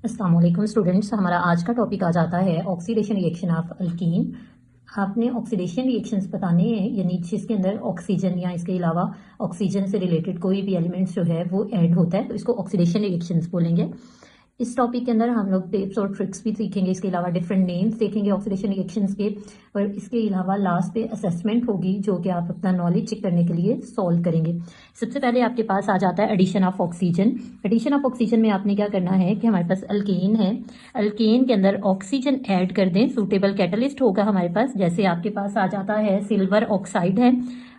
अस्सलाम वालेकुम स्टूडेंट्स, हमारा आज का टॉपिक आ जाता है ऑक्सीडेशन रिएक्शन ऑफ अल्कीन। आपने ऑक्सीडेशन रिएक्शंस बताने हैं, यानी जिसके अंदर ऑक्सीजन या इसके अलावा ऑक्सीजन से रिलेटेड कोई भी एलिमेंट्स जो है वो ऐड होता है, तो इसको ऑक्सीडेशन रिएक्शंस बोलेंगे। इस टॉपिक के अंदर हम लोग टिप्स और ट्रिक्स भी सीखेंगे, इसके अलावा डिफरेंट नेम्स देखेंगे ऑक्सीडेशन रिएक्शंस के, और इसके अलावा लास्ट पे असेसमेंट होगी जो कि आप अपना नॉलेज चेक करने के लिए सॉल्व करेंगे। सबसे पहले आपके पास आ जाता है addition of oxygen. Addition of oxygen में आपने क्या करना है कि हमारे पास अल्केन है, अल्केन के अंदर ऑक्सीजन ऐड कर दें। सूटेबल कैटलिस्ट होगा हमारे पास, जैसे आपके पास आ जाता है सिल्वर ऑक्साइड है,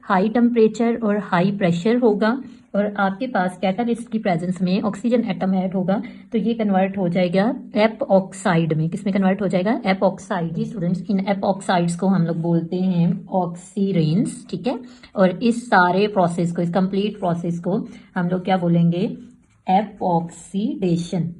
हाई टेम्परेचर और हाई प्रेशर होगा, और आपके पास कैटालिस्ट की प्रेजेंस में ऑक्सीजन एटम ऐड होगा, तो ये कन्वर्ट हो जाएगा एप ऑक्साइड में। किसमें कन्वर्ट हो जाएगा? Epoxide. जी स्टूडेंट्स, इन एप ऑक्साइड्स को हम लोग बोलते हैं ऑक्सीरेंस, ठीक है। और इस सारे प्रोसेस को, इस कंप्लीट प्रोसेस को हम लोग क्या बोलेंगे? एपॉक्सीडेशन।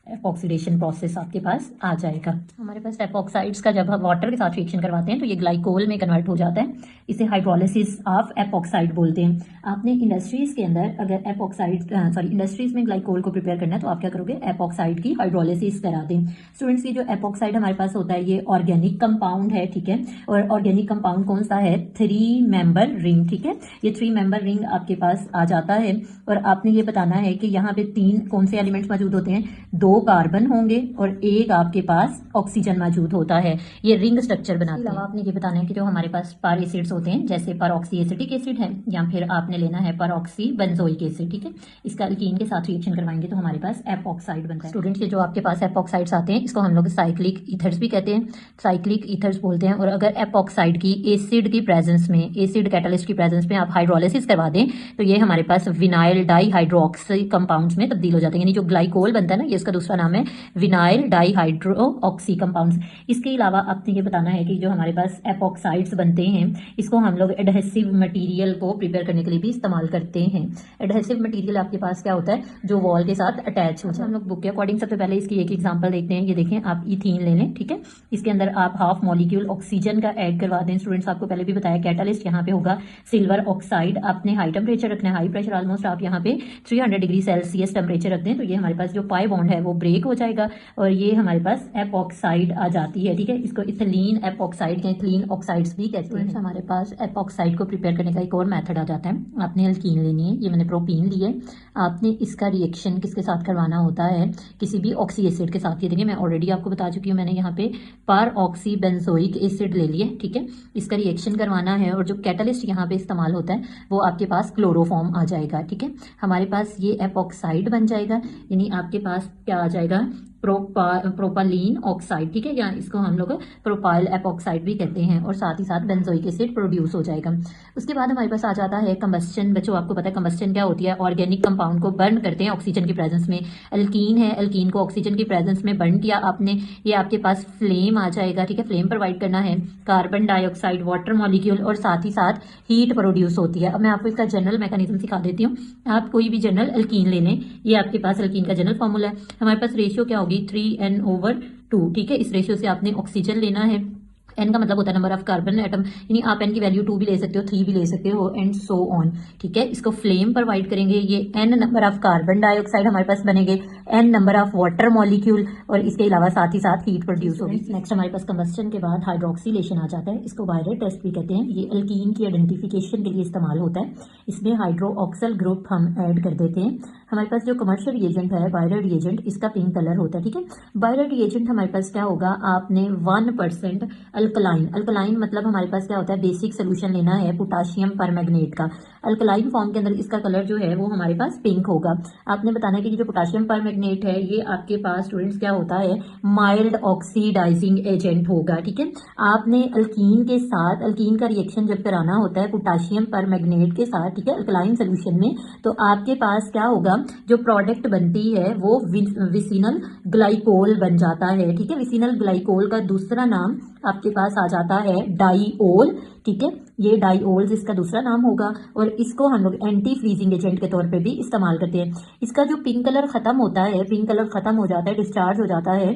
एपॉक्सीडेशन प्रोसेस आपके पास आ जाएगा। हमारे पास एपॉक्साइड्स का जब हम वाटर के साथ रिएक्शन करवाते हैं तो ये ग्लाइकोल में कन्वर्ट हो जाता है, इसे हाइड्रोलिसिस ऑफ एपॉक्साइड बोलते हैं। आपने इंडस्ट्रीज के अंदर अगर इंडस्ट्रीज में ग्लाइकोल को प्रिपेयर करना है तो आप क्या करोगे? एपॉक्साइड की हाइड्रोलिसिस करा दें। स्टूडेंट्स, ये जो एपॉक्साइड हमारे पास होता है ये ऑर्गेनिक कंपाउंड है, ठीक है। और ऑर्गेनिक कंपाउंड कौन सा है? 3 मेंबर रिंग, ठीक है। ये 3 मेंबर रिंग आपके पास आ जाता है, और आपने ये बताना है कि यहाँ पे 3 कौन से एलिमेंट्स मौजूद होते हैं? 2 कार्बन होंगे और 1 आपके पास ऑक्सीजन मौजूद होता है। ये रिंग स्ट्रक्चर बनाते हैं। आपने ये बताना है कि जो हमारे पास पर एसिड्स होते हैं, जैसे परऑक्सी एसिटिक एसिड है, या फिर आपने लेना है परऑक्सी बेंजोइक एसिड, ठीक है। इसका अल्कीन के साथ रिएक्शन करवाएंगे तो हमारे पास एपॉक्साइड बनता है। स्टूडेंट्स, ये जो आपके पास एपॉक्साइड्स आते हैं इसको हम लोग साइक्लिक ईथर्स भी कहते हैं, साइक्लिक ईथर्स बोलते हैं। और अगर एपॉक्साइड की एसिड की प्रेजेंस में, एसिड कैटलिस्ट की प्रेजेंस में आप हाइड्रोलिसिस करवा दें तो ये हमारे पास विनाइल डाईहाइड्रोक्सी कंपाउंड्स में तब्दील हो जाते हैं। यानी जो ग्लाइकोल बनता है ना, ये इसका दूसरा नाम है विनाइल डाईहाइड्रोक्सी कंपाउंड्स। इसके अलावा आपने ये बताना है कि जो हमारे पास एपॉक्साइड्स बनते हैं इसको हम लोग एडहेसिव मटेरियल को प्रिपेयर करने के लिए भी इस्तेमाल करते हैं। एडहेसिव मटेरियल आपके पास क्या होता है? जो वॉल के साथ अटैच हो जाए। हम लोग बुक के अकॉर्डिंग सबसे पहले इसकी एक एग्जांपल देखते हैं। ये देखें, आप इथीन ले लें, ठीक है। इसके अंदर आप हाफ मॉलिक्यूल ऑक्सीजन का ऐड करवा दें। स्टूडेंट्स, आपको पहले भी बताया कैटालिस्ट यहाँ पे होगा सिल्वर ऑक्साइड। आपने हाई टेम्परेचर रखना है, हाई प्रेशर ऑलमोस्ट आप यहाँ पे 300 डिग्री सेल्सियस टेम्परेचर रख दें तो ये हमारे पास जो पाई बॉन्ड है वो ब्रेक हो जाएगा और ये हमारे पास एपॉक्साइड आ जाती है, ठीक है। इसको इथिलीन एपॉक्साइड या इथिलीन ऑक्साइड्स भी कहते हैं। हमारे पास एपॉक्साइड को प्रिपेयर करने का एक और मेथड आ जाता है। आपने अल्कीन लेनी है, ये मैंने प्रोपीन ली है। आपने इसका रिएक्शन किसके साथ करवाना होता है? किसी भी ऑक्सी एसिड के साथ। ये देखिए, मैं ऑलरेडी आपको बता चुकी हूँ, मैंने यहाँ पे पर ऑक्सी बेंजोइक एसिड ले लिया, ठीक है। इसका रिएक्शन करवाना है और जो कैटलिस्ट यहाँ पे इस्तेमाल होता है वो आपके पास क्लोरोफॉर्म आ जाएगा, ठीक है। हमारे पास ये एपॉक्साइड बन जाएगा, यानी आपके पास क्या आ जाएगा? प्रोपालीन ऑक्साइड, ठीक है, या इसको हम लोग प्रोपाइल एपॉक्साइड भी कहते हैं, और साथ ही साथ बेंजोइक एसिड प्रोड्यूस हो जाएगा। उसके बाद हमारे पास आ जाता है कंबस्टन। बच्चों, आपको पता है कंबस्टन क्या होती है? ऑर्गेनिक कंपाउंड को बर्न करते हैं ऑक्सीजन की प्रेजेंस में। अल्कीन है, अल्कीन को ऑक्सीजन की प्रेजेंस में बर्न किया आपने, ये आपके पास फ्लेम आ जाएगा, ठीक है। फ्लेम प्रोवाइड करना है, कार्बन डाइऑक्साइड वाटर मॉलिक्यूल, और साथ ही साथ हीट प्रोड्यूस होती है। अब मैं आपको इसका जनरल मैकेनिज्म सिखा देती हूँ। आप कोई भी जनरल अल्कीन ले लें, ये आपके पास अल्कीन का जनरल फॉर्मूला है। हमारे पास रेशियो क्या होगी? 3n/2, ठीक है। इस रेशियो से आपने ऑक्सीजन लेना है। n का मतलब होता है नंबर ऑफ कार्बन एटम, यानी आप n की वैल्यू 2 भी ले सकते हो, 3 भी ले सकते हो, एंड सो ऑन, ठीक है। इसको फ्लेम प्रोवाइड करेंगे, ये n number of carbon dioxide हमारे पास बनेंगे, n number of water molecule, और इसके अलावा साथ ही साथ हीट प्रोड्यूस होगी। नेक्स्ट हमारे पास कंबस्टन के बाद हाइड्रोक्सीलेशन आ जाता है, इसको वायरेट टेस्ट भी कहते हैं। ये अल्कीन की आइडेंटिफिकेशन के लिए इस्तेमाल होता है। इसमें हाइड्रोक्सल ग्रुप हम ऐड कर देते हैं। हमारे पास जो कमर्शियल रिएजेंट है वायरेट रिएजेंट, इसका पिंक कलर होता है, ठीक है। वायरेट रिएजेंट हमारे पास क्या होगा? आपने 1% अल्कलाइन, अल्कलाइन मतलब हमारे पास क्या होता है? बेसिक सोल्यूशन लेना है पोटाशियम परमैंगनेट का। अल्कलाइन फॉर्म के अंदर इसका कलर जो है वो हमारे पास पिंक होगा। आपने बताना है कि जो पोटाशियम परमैंगनेट है ये आपके पास स्टूडेंट्स क्या होता है? माइल्ड ऑक्सीडाइजिंग एजेंट होगा, ठीक है। आपने अल्कीन के साथ, अल्कीन का रिएक्शन जब कराना होता है पोटाशियम परमैंगनेट के साथ, ठीक है, अल्कलाइन सोल्यूशन में, तो आपके पास क्या होगा? जो प्रोडक्ट बनती है वो विसिनल ग्लाइकोल बन जाता है, ठीक है। विसिनल ग्लाइकोल का दूसरा नाम आपके पास आ जाता है डाइओल, ठीक है। ये डाइओल्स इसका दूसरा नाम होगा, और इसको हम लोग एंटी फ्रीजिंग एजेंट के तौर पे भी इस्तेमाल करते हैं। इसका जो पिंक कलर खत्म होता है, पिंक कलर खत्म हो जाता है, डिस्चार्ज हो जाता है,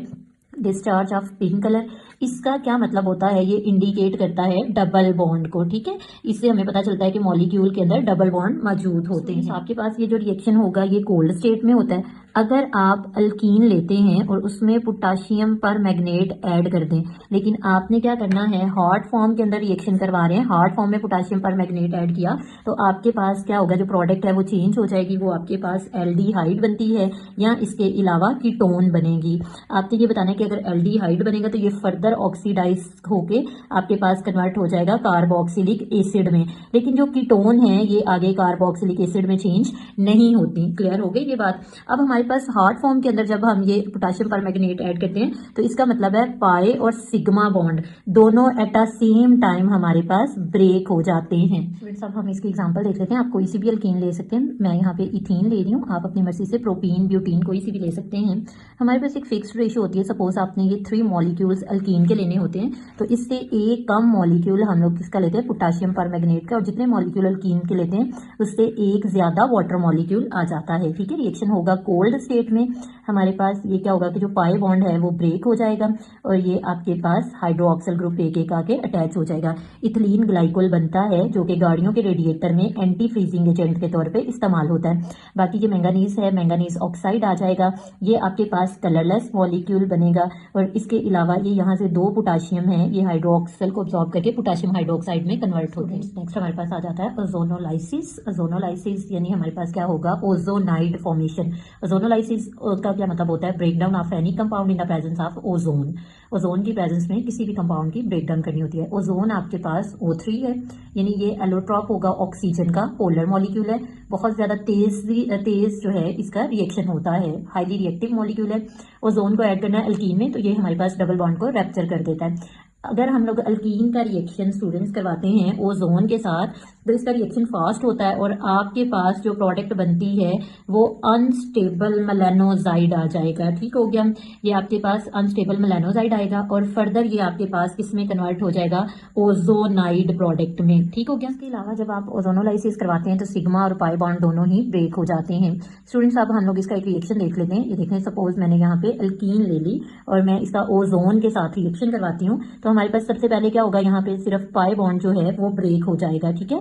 डिस्चार्ज ऑफ पिंक कलर, इसका क्या मतलब होता है? ये इंडिकेट करता है डबल बॉन्ड को, ठीक है। इससे हमें पता चलता है कि मॉलिक्यूल के अंदर डबल बॉन्ड मौजूद होते हैं। आपके पास ये जो रिएक्शन होगा ये कोल्ड स्टेट में होता है, अगर आप अल्कीन लेते हैं और उसमें पोटाशियम पर मैग्नेट ऐड कर दें, लेकिन आपने क्या करना है, हॉट फॉर्म के अंदर रिएक्शन करवा रहे हैं, हॉट फॉर्म में पोटाशियम पर मैग्नेट ऐड किया, तो आपके पास क्या होगा, जो प्रोडक्ट है वो चेंज हो जाएगी, वो आपके पास एल्डिहाइड बनती है या इसके अलावा कीटोन बनेगी। आपने ये बताना है कि अगर एल्डिहाइड बनेगा तो ये फर्दर ऑक्सीडाइज होके आपके पास कन्वर्ट हो जाएगा कार्बोक्सिलिक एसिड में, लेकिन जो कीटोन है ये आगे कार्बोक्सिलिक एसिड में चेंज नहीं होती। क्लियर हो गई ये बात। अब हमारे पास हॉट फॉर्म के अंदर जब हम ये पोटाशियम परमैंगनेट ऐड करते हैं तो इसका मतलब है पाई और सिग्मा बॉन्ड दोनों एट अ सेम टाइम हमारे पास ब्रेक हो जाते हैं। फ्रेंड्स अब हम इसकी एग्जांपल देख लेते हैं। आप कोई सी भी अल्कीन ले सकते हैं, मैं यहाँ पे इथीन ले रही हूँ, आप अपनी मर्जी से प्रोपीन ब्यूटीन कोई सी भी ले सकते हैं। हमारे पास एक फिक्स्ड रेशियो होती है, सपोज आपने ये 3 मॉलिक्यूल्स अल्कीन के लेने होते हैं तो इससे एक कम मॉलिक्यूल हम लोग किसका लेते हैं, पोटाशियम परमैंगनेट का, और जितने मॉलिक्यूल अल्कीन के लेते हैं उससे एक ज्यादा वाटर मॉलिक्यूल आ जाता है। ठीक है, रिएक्शन होगा कोल्ड स्टेट में, हमारे पास ये क्या होगा कि जो पाई बॉन्ड है वो ब्रेक हो जाएगा और ये आपके पास हाइड्रोक्सिल ग्रुप एक एक आके अटैच हो जाएगा। इथिलीन ग्लाइकोल बनता है जो कि गाड़ियों के रेडिएटर में एंटी फ्रीजिंग एजेंट के तौर पे इस्तेमाल होता है। बाकी ये मैंगानीज है, मैंगानीज ऑक्साइड आ जाएगा, ये आपके पास कलरलेस मॉलिक्यूल बनेगा और इसके अलावा ये यहाँ से 2 पोटाशियम है, ये हाइड्रोक्सिल को अब्सॉर्ब करके पोटाशियम हाइड्रोक्साइड में कन्वर्ट होते हैं। नेक्स्ट हमारे पास आ जाता है ओजोनोलाइसिस। ओजोनोलाइसिस यानी हमारे पास क्या होगा, ओजोनाइड फॉर्मेशन। ओजोनोलाइसिस का क्या मतलब होता है, breakdown of any compound in the presence of ozone. Ozone की प्रेजेंस में किसी भी कंपाउंड की ब्रेकडाउन करनी होती है। ओजोन आपके पास O3 है, यानी ये एलोट्रॉप होगा, ऑक्सीजन का पोलर मॉलिक्यूल है, बहुत ज्यादा तेज जो है इसका रिएक्शन होता है, हाईली रिएक्टिव मॉलिक्यूल है। ओजोन को ऐड करना है अल्कीन में तो ये हमारे पास डबल बॉन्ड को रैप्चर कर देता है। अगर हम लोग अल्कीन का रिएक्शन स्टूडेंट्स करवाते हैं ओजोन के साथ तो इसका रिएक्शन फास्ट होता है और आपके पास जो प्रोडक्ट बनती है वो अनस्टेबल मेलानोजाइड आ जाएगा। ठीक हो गया, ये आपके पास अनस्टेबल मेलानोजाइड आएगा और फर्दर ये आपके पास किसमें कन्वर्ट हो जाएगा, ओजोनाइड प्रोडक्ट में। ठीक हो गया। इसके अलावा जब आप ओजोनोलाइसिस करवाते हैं तो सिग्मा और पाई बॉन्ड दोनों ही ब्रेक हो जाते हैं। स्टूडेंट्स अब हम लोग इसका एक रिएक्शन देख लेते हैं। ये देखें, सपोज मैंने यहाँ पे अल्कीन ले ली और मैं इसका ओजोन के साथ रिएक्शन करवाती हूँ तो हमारे पास सबसे पहले क्या होगा, यहाँ पे सिर्फ पाई बॉन्ड जो है वो ब्रेक हो जाएगा। ठीक है,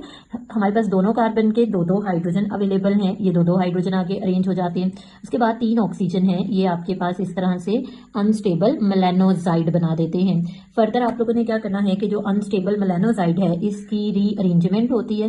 हमारे पास दोनों कार्बन के 2-2 हाइड्रोजन अवेलेबल हैं, ये 2-2 हाइड्रोजन आगे अरेंज हो जाते हैं। उसके बाद 3 ऑक्सीजन है, ये आपके पास इस तरह से अनस्टेबल मेलानोजाइड बना देते हैं। फर्दर आप लोगों ने क्या करना है कि जो अनस्टेबल मेलानोजाइड है इसकी रीअरेंजमेंट होती है।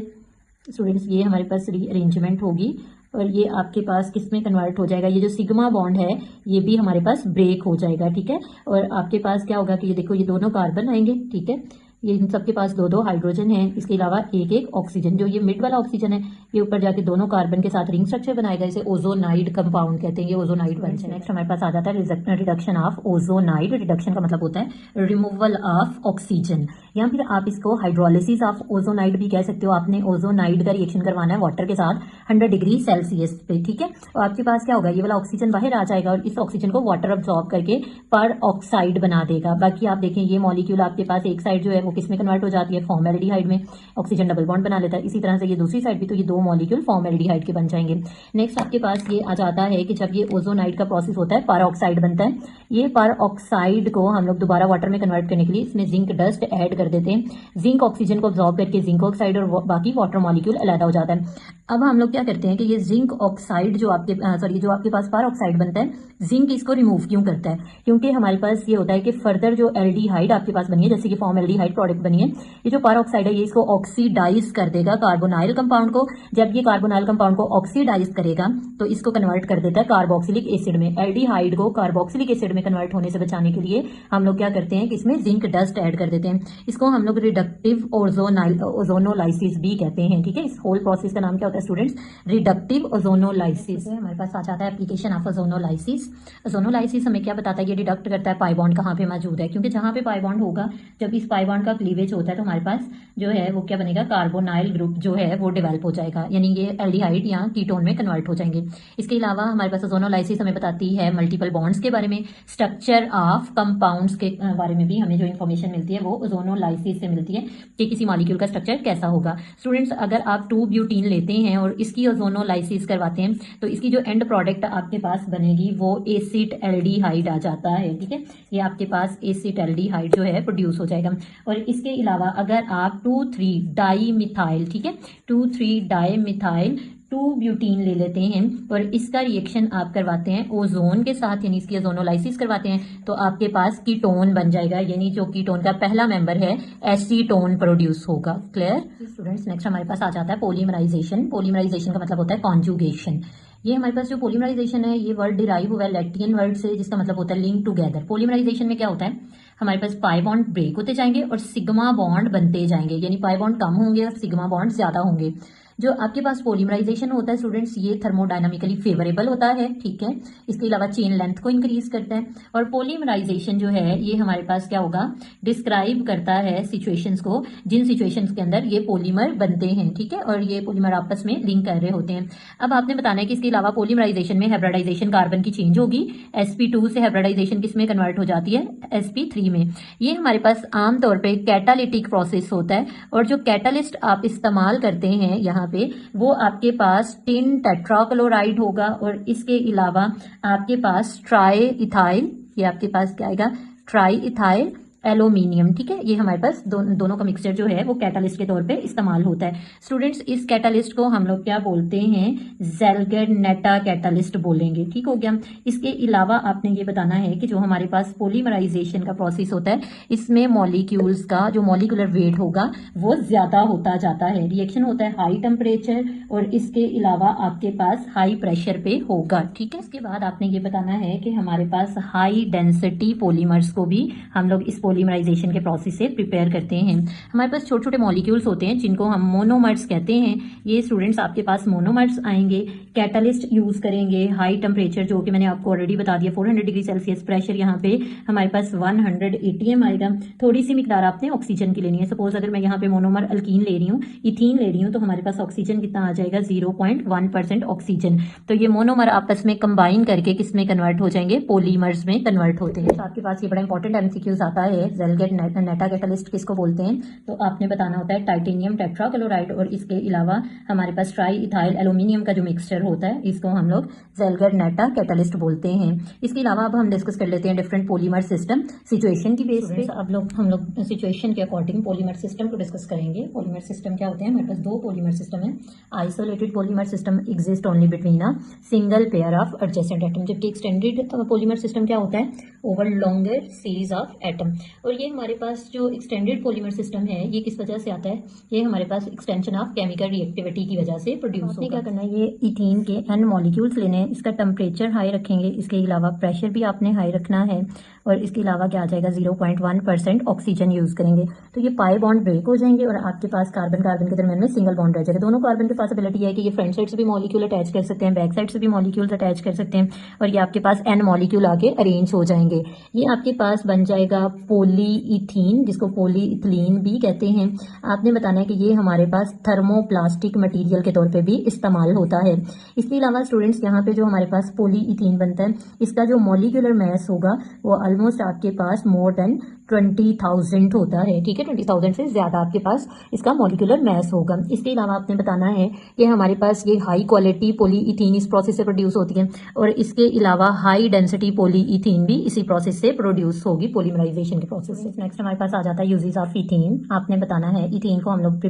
स्टूडेंट्स ये हमारे पास रीअरेंजमेंट होगी और ये आपके पास किसमें कन्वर्ट हो जाएगा, ये जो सिग्मा बॉन्ड है ये भी हमारे पास ब्रेक हो जाएगा। ठीक है, और आपके पास क्या होगा कि ये देखो, ये दोनों कार्बन आएंगे। ठीक है, ये इन सबके पास 2-2 हाइड्रोजन है, इसके अलावा एक ऑक्सीजन, जो ये मिड वाला ऑक्सीजन है ये ऊपर जाके दोनों कार्बन के साथ रिंग स्ट्रक्चर बनाएगा, इसे ओजोनाइड कंपाउंड कहते हैं, ये ओजोनाइड बन जाएगा। नेक्स्ट हमारे पास आ जाता है रिडक्शन ऑफ ओजोनाइड। रिडक्शन का मतलब होता है रिमूवल ऑफ ऑक्सीजन, या फिर आप इसको हाइड्रोलिसिस ऑफ ओजोनाइड भी कह सकते हो। आपने ओजोनाइड का रिएक्शन करवाना है वाटर के साथ 100 डिग्री सेल्सियस पे। ठीक है, और आपके पास क्या होगा, ये वाला ऑक्सीजन बाहर आ जाएगा और इस ऑक्सीजन को वाटर अब्सॉर्ब करके पर ऑक्साइड बना देगा। बाकी आप देखें ये मॉलिक्यूल आपके पास एक साइड जो है वो किसमें कन्वर्ट हो जाती है, फॉर्मेल्डिहाइड में, ऑक्सीजन डबल बॉन्ड बना लेता है। इसी तरह से ये दूसरी साइड भी, तो ये 2 मॉलिक्यूल फॉर्मेल्डिहाइड के बन जाएंगे। नेक्स्ट आपके पास ये आ जाता है कि जब ये ओजोनाइड का प्रोसेस होता है पर ऑक्साइड बनता है। ये पर ऑक्साइड को हम लोग दोबारा वाटर में कन्वर्ट करने के लिए इसमें जिंक डस्ट ऐड कर देते हैं। जिंक ऑक्सीजन को अब्सॉर्ब करके जिंक ऑक्साइड और बाकी वाटर मॉलिक्यूल अलग हो जाता है। अब हम लोग क्या करते हैं कि ये जिंक ऑक्साइड जो आपके पास पर ऑक्साइड बनता है, जिंक इसको रिमूव क्यों करता है, क्योंकि हमारे पास ये होता है कि फर्दर जो एल्डिहाइड आपके पास बनी है, जैसे कि फॉर्मेल्डिहाइड प्रोडक्ट बनी है, ये जो पर ऑक्साइड है ये इसको ऑक्सीडाइज कर देगा कार्बोनाइल कंपाउंड को। जब ये कार्बोनाइल कंपाउंड को ऑक्सीडाइज करेगा तो इसको कन्वर्ट कर देता है कार्बोक्सिलिक एसिड में। एल्डिहाइड को कार्बोक्सिलिक एसिड में कन्वर्ट होने से बचाने के लिए हम लोग क्या करते हैं कि इसमें जिंक डस्ट ऐड कर देते हैं। इसको हम लोग रिडक्टिव ओजोनोलाइसिस भी कहते हैं। ठीक है, इस होल प्रोसेस का नाम क्या होता है स्टूडेंट्स, रिडक्टिव ओजोनोलाइसिस। हमारे पास आ जाता है एप्लीकेशन ऑफ ओजोनोलाइसिस। ओजोनोलाइसिस हमें क्या बताता है, ये डिडक्ट करता है पाई बॉन्ड कहाँ पे मौजूद है, क्योंकि जहां पे पाई बॉन्ड होगा, जब इस पाई बॉन्ड का क्लीवेज होता है तो हमारे पास जो है वो क्या बनेगा, कार्बोनाइल ग्रुप जो है वो डेवलप हो जाएगा, यानी ये एल्डिहाइड या कीटोन में कन्वर्ट हो जाएंगे। इसके अलावा हमारे पास ओजोनोलाइसिस हमें बताती है मल्टीपल बॉन्ड्स के बारे में, स्ट्रक्चर ऑफ कंपाउंड्स के बारे में भी हमें जो इन्फॉर्मेशन मिलती है वो ओजोनोलाइसिस से मिलती है कि किसी मॉलिक्यूल का स्ट्रक्चर कैसा होगा। स्टूडेंट्स अगर आप 2 ब्यूटीन लेते हैं और इसकी ओजोनोलाइसिस करवाते हैं तो इसकी जो एंड प्रोडक्ट आपके पास बनेगी वो एसिटेल्डिहाइड आ जाता है। ठीक है, ये आपके पास एसिटेल्डिहाइड जो है प्रोड्यूस हो जाएगा। और इसके अलावा अगर आप 2,3 डाई मिथाइल, ठीक है, 2,3 डाई मिथाइल 2 ब्यूटीन ले लेते हैं और इसका रिएक्शन आप करवाते हैं ओजोन के साथ, यानी इसकी ओजोनोलाइसिस करवाते हैं, तो आपके पास कीटोन बन जाएगा, यानी जो कीटोन का पहला मेंबर है एसीटोन प्रोड्यूस होगा। Clear students? नेक्स्ट हमारे पास आ जाता है पॉलीमराइजेशन। पॉलीमराइजेशन का मतलब होता है कॉन्जुगेशन। ये हमारे पास जो पॉलीमराइजेशन है ये वर्ड डिराइव हुआ है लैटिन वर्ड से, जिसका मतलब होता है लिंक टुगेदर। पॉलीमराइजेशन में क्या होता है, हमारे पास पाई बॉन्ड ब्रेक होते जाएंगे और सिग्मा बॉन्ड बनते जाएंगे, यानी पाई बॉन्ड कम होंगे और सिग्मा बॉन्ड ज्यादा होंगे। जो आपके पास पॉलीमराइजेशन होता है स्टूडेंट्स, ये थर्मोडायनामिकली फेवरेबल होता है, ठीक है। इसके अलावा चेन लेंथ को इंक्रीज करता है। और पॉलीमराइजेशन जो है ये हमारे पास क्या होगा, डिस्क्राइब करता है सिचुएशंस को, जिन सिचुएशंस के अंदर ये पॉलीमर बनते हैं, ठीक है, और ये पॉलीमर आपस में लिंक कर रहे होते हैं। अब आपने बताना है कि इसके अलावा पॉलीमराइजेशन में हाइब्रिडाइजेशन कार्बन की चेंज होगी, sp2 से हाइब्रिडाइजेशन किस में कन्वर्ट हो जाती है, sp3 में। ये हमारे पास आमतौर पर कैटालिटिक प्रोसेस होता है, और जो कैटालिस्ट आप इस्तेमाल करते हैं यहाँ पे वो आपके पास टिन टेट्राक्लोराइड होगा, और इसके अलावा आपके पास ट्राई इथाइल, ये आपके पास क्या आएगा, ट्राई इथाइल एल्यूमिनियम, ठीक है। ये हमारे पास दोनों का मिक्सचर जो है वो कैटालिस्ट के तौर पे इस्तेमाल होता है। स्टूडेंट्स इस कैटालिस्ट को हम लोग क्या बोलते हैं, ज़ेलगर-नेटा कैटालिस्ट बोलेंगे, ठीक हो गया। इसके अलावा आपने ये बताना है कि जो हमारे पास पॉलीमराइजेशन का प्रोसेस होता है इसमें मॉलिक्यूल्स का जो मॉलिक्यूलर वेट होगा वो ज्यादा होता जाता है। रिएक्शन होता है हाई टेम्परेचर और इसके अलावा आपके पास हाई प्रेशर पे होगा, ठीक है। इसके बाद आपने ये बताना है कि हमारे पास हाई डेंसिटी पॉलीमर्स को भी हम लोग इस पॉलीमराइजेशन के प्रोसेस से प्रिपेयर करते हैं। हमारे पास छोटे छोटे मॉलिक्यूल्स होते हैं जिनको हम मोनोमर्स कहते हैं। ये स्टूडेंट्स आपके पास मोनोमर्स आएंगे, कैटालिस्ट यूज करेंगे, हाई टेम्परेचर जो कि मैंने आपको ऑलरेडी बता दिया 400 डिग्री सेल्सियस, प्रेशर यहाँ पे हमारे पास 100 atm आएगा। थोड़ी सी मिकदार आपने ऑक्सीजन की लेनी है। सपोज अगर मैं यहाँ पे मोनोमर अल्कीन ले रही हूँ, इथीन ले रही हूँ, तो हमारे पास ऑक्सीजन कितना आ जाएगा, 0.1% ऑक्सीजन। तो ये मोनोमर आपस में कंबाइन करके किस में कन्वर्ट हो जाएंगे, पॉलीमर्स में कन्वर्ट होते हैं। आपके पास ये बड़ा इंपॉर्टेंट एमसीक्यूज आता है, ज़ेलगर-नेटा कैटालिस्ट किसको बोलते हैं, तो आपने बताना होता है टाइटेनियम टेट्राक्लोराइड, और इसके अलावा हमारे पास ट्राई इथाइल एल्यूमिनियम का जो मिक्सचर होता है इसको हम लोग ज़ेलगर-नेटा कैटालिस्ट बोलते हैं। इसके अलावा अब हम डिस्कस कर लेते हैं डिफरेंट पॉलीमर सिस्टम सिचुएशन की बेस पे। अब हम लोग सिचुएशन के अकॉर्डिंग पॉलीमर सिस्टम को डिस्कस करेंगे। पॉलीमर सिस्टम क्या होते हैं, हमारे पास दो पॉलीमर सिस्टम है। Isolated polymer system exist only between a single pair of adjacent atom, जबकि एक्सटेंडेड पॉलीमर सिस्टम क्या होता है, over longer series of atom. और ये हमारे पास जो एक्सटेंडेड पॉलीमर सिस्टम है ये किस वजह से आता है, ये हमारे पास एक्सटेंशन ऑफ केमिकल रिएक्टिविटी की वजह से प्रोड्यूस होगा। क्या करना है, ये इथीन के n मॉलिक्यूल्स लेने हैं, इसका टेम्परेचर हाई रखेंगे, इसके अलावा प्रेशर भी आपने हाई रखना है, और इसके अलावा क्या आ जाएगा 0.1% ऑक्सीजन यूज करेंगे। तो ये पाई बॉन्ड ब्रेक हो जाएंगे और आपके पास कार्बन कार्बन के दरमियान में सिंगल बॉन्ड रह जाएगा। दोनों कार्बन के पास एबिलिटी है कि ये फ्रंट साइड से भी मॉलिक्यूल अटैच कर सकते हैं, बैक साइड से भी मॉलिक्यूल्स अटैच कर सकते हैं, और ये आपके पास n मॉलिक्यूल आके अरेंज हो जाएंगे। ये आपके पास बन जाएगा पॉलीइथीन, जिसको पॉलीइथिलीन भी कहते हैं। आपने बताना है कि ये हमारे पास थर्मोप्लास्टिक मटेरियल के तौर पे भी इस्तेमाल होता है। इसके अलावा स्टूडेंट्स यहाँ पे जो हमारे पास पॉलीइथीन बनता है इसका जो मॉलिक्यूलर मास होगा वो ऑलमोस्ट आपके पास मोर देन 20,000 होता है, ठीक है। 20,000 से ज्यादा आपके पास इसका मॉलिक्यूलर मास होगा। इसके अलावा आपने बताना है कि हमारे पास ये हाई क्वालिटी पॉलीइथीन इस प्रोसेस से प्रोड्यूस होती है, और इसके अलावा हाई डेंसिटी पॉलीइथीन भी इसी प्रोसेस से प्रोड्यूस होगी, पॉलीमराइजेशन के प्रोसेस से। नेक्स्ट हमारे पास आ जाता है यूजेस ऑफ इथीन। आपने बताना है इथीन को हम लोग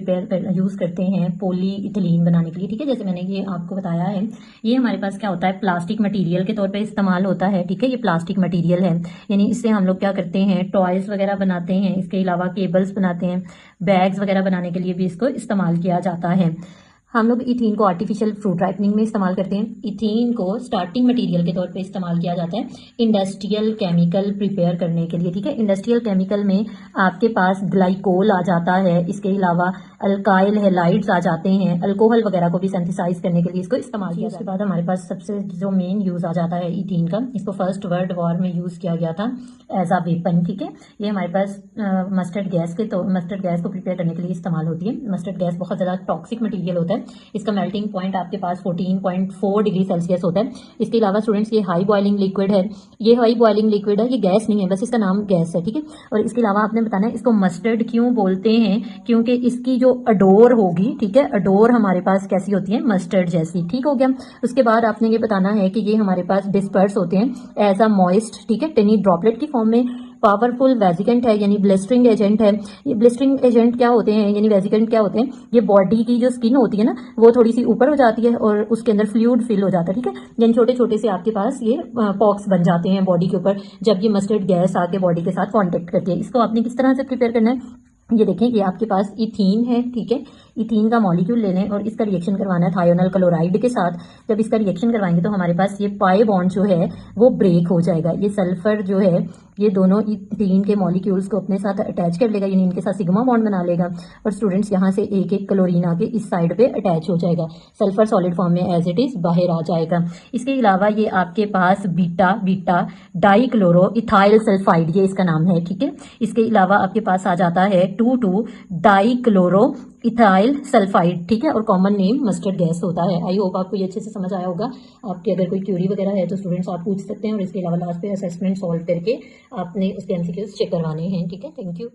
यूज करते हैं पॉलीइथिलीन बनाने के लिए, ठीक है। जैसे मैंने ये आपको बताया है, ये हमारे पास क्या होता है, प्लास्टिक मटीरियल के तौर पर इस्तेमाल होता है, ठीक है। ये प्लास्टिक मटीरियल है, यानी इससे हम लोग क्या करते हैं, टॉयज वगैरह बनाते हैं, इसके अलावा केबल्स बनाते हैं, बैग्स वगैरह बनाने के लिए भी इसको इस्तेमाल किया जाता है। हम लोग इथीन को आर्टिफिशियल फ्रूट राइपनिंग में इस्तेमाल करते हैं। इथीन को स्टार्टिंग मटेरियल के तौर पे इस्तेमाल किया जाता है इंडस्ट्रियल केमिकल प्रिपेयर करने के लिए, ठीक है। इंडस्ट्रियल केमिकल में आपके पास ग्लाइकोल आ जाता है, इसके अलावा अल्काइल हैलाइड्स आ जाते हैं, अल्कोहल वगैरह को भी सिंथेसाइज करने के लिए इसको इस्तेमाल किया। उसके बाद हमारे पास सबसे जो मेन यूज आ जाता है इथीन का, इसको फर्स्ट वर्ल्ड वॉर में यूज किया गया था एज अ वेपन, ठीक है। ये हमारे पास मस्टर्ड गैस को प्रिपेयर करने के लिए इस्तेमाल होती है। मस्टर्ड गैस बहुत ज्यादा टॉक्सिक मटीरियल होता है, इसका मेल्टिंग पॉइंट आपके पास 14.4 डिग्री सेल्सियस होता है। इसके अलावा स्टूडेंट्स ये हाई बॉइलिंग लिक्विड है, ये हाई बॉइलिंग लिक्विड है, ये गैस नहीं है, बस इसका नाम गैस है, ठीक है। और इसके अलावा आपने बताना है इसको मस्टर्ड क्यों बोलते हैं, क्योंकि इसकी जो अडोर होगी, ठीक है, अडोर हमारे पास कैसी होती है, मस्टर्ड जैसी, ठीक हो गया। उसके बाद आपने ये बताना है कि ये हमारे पास डिस्पर्स होते हैं एज अ मॉइस्ट, ठीक है, टिनी ड्रॉपलेट की फॉर्म में पावरफुल वेजिकेंट है यानी ब्लिस्टरिंग एजेंट है। ये ब्लिस्टरिंग एजेंट क्या होते हैं यानी वेजिकेंट क्या होते हैं, ये बॉडी की जो स्किन होती है ना वो थोड़ी सी ऊपर हो जाती है और उसके अंदर फ्लूइड फिल हो जाता है, ठीक है। यानी छोटे छोटे से आपके पास ये पॉक्स बन जाते हैं बॉडी के ऊपर जब ये मस्टर्ड गैस आके बॉडी के साथ कॉन्टेक्ट करती है। इसको आपने किस तरह से प्रिपेयर करना है, ये देखें, ये आपके पास इथीन है, ठीक है। इथीन का मॉलिक्यूल ले लें और इसका रिएक्शन करवाना है थायोनल क्लोराइड के साथ। जब इसका रिएक्शन करवाएंगे तो हमारे पास ये पाई बॉन्ड जो है वो ब्रेक हो जाएगा। ये सल्फर जो है ये दोनों इथीन के मॉलिक्यूल्स को अपने साथ अटैच कर लेगा यानी इनके साथ सिग्मा बॉन्ड बना लेगा और स्टूडेंट्स यहाँ से एक एक क्लोरीन आके इस साइड पे अटैच हो जाएगा। सल्फर सॉलिड फॉर्म में एज इट इज बाहर आ जाएगा। इसके अलावा ये आपके पास beta beta dichloro ethyl sulphide, ये इसका नाम है, ठीक है। इसके अलावा आपके पास आ जाता है 2,2 डाइक्लोरो इथाइल सल्फाइड, ठीक है, और कॉमन नेम मस्टर्ड गैस होता है। आई होप आपको ये अच्छे से समझ आया होगा। आपकी अगर कोई क्यूरी वगैरह है तो स्टूडेंट्स आप पूछ सकते हैं और इसके अलावा लास्ट पे असेसमेंट सॉल्व करके आपने उसके एमसीक्यूज चेक करवाने हैं, ठीक है। Thank you.